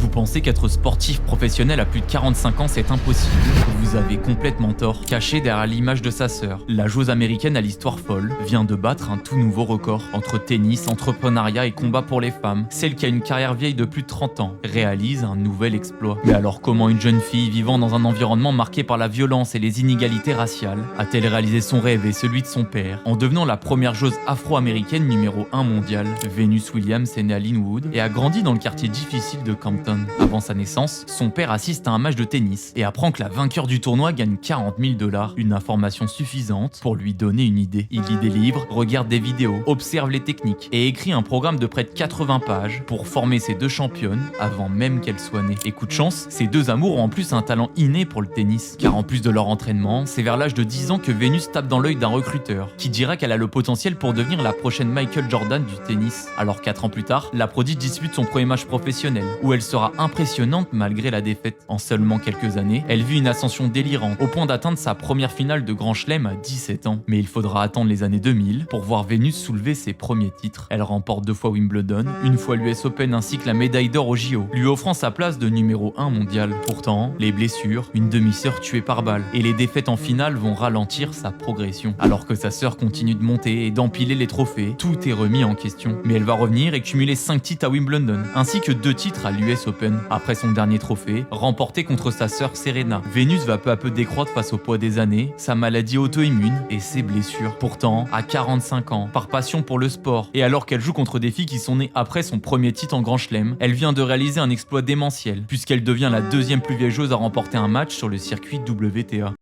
vous pensez qu'être sportif professionnel à plus de 45 ans c'est impossible, vous avez complètement tort. Cachée derrière l'image de sa sœur, la joueuse américaine à l'histoire folle vient de battre un tout nouveau record. Entre tennis, entrepreneuriat et combat pour les femmes, celle qui a une carrière vieille de plus de 30 ans réalise un nouvel exploit. Mais alors comment une jeune fille vivant dans un environnement marqué par la violence et les inégalités raciales a-t-elle réalisé son rêve et celui de son père en devenant la première joueuse afro-américaine numéro 1 mondiale? Venus Williams est née à Linwood et a grandi dans le quartier difficile de Compton. Avant sa naissance, son père assiste à un match de tennis et apprend que la vainqueur du tournoi gagne 40 000 $, une information suffisante pour lui donner une idée. Il lit des livres, regarde des vidéos, observe les techniques et écrit un programme de près de 80 pages pour former ces deux championnes avant même qu'elles soient nées. Et coup de chance, ces deux amours ont en plus un talent inné pour le tennis, car en plus de leur entraînement, c'est vers l'âge de 10 ans que Venus tape dans l'œil d'un recruteur qui dira qu'elle a le potentiel pour devenir la prochaine Michael Jordan du tennis. Alors 4 ans plus tard, la prodige dispute son premier match professionnel, où elle sera impressionnante malgré la défaite. En seulement quelques années, elle vit une ascension délirante, au point d'atteindre sa première finale de Grand Chelem à 17 ans. Mais il faudra attendre les années 2000 pour voir Venus soulever ses premiers titres. Elle remporte 2 fois Wimbledon, une fois l'US Open ainsi que la médaille d'or au JO, lui offrant sa place de numéro 1 mondial. Pourtant, les blessures, une demi-sœur tuée par balle et les défaites en finale vont ralentir sa progression. Alors que sa sœur continue de monter et d'empiler les trophées, tout est remis en question. Mais elle va revenir et cumuler 5 titres à Wimbledon, ainsi que 2 titres à l'US Open. Après son dernier trophée, remporté contre sa sœur Serena, Venus va peu à peu décroître face au poids des années, sa maladie auto-immune et ses blessures. Pourtant, à 45 ans, par passion pour le sport, et alors qu'elle joue contre des filles qui sont nées après son premier titre en Grand Chelem, elle vient de réaliser un exploit démentiel, puisqu'elle devient la deuxième plus vieille joueuse à remporter un match sur le circuit WTA.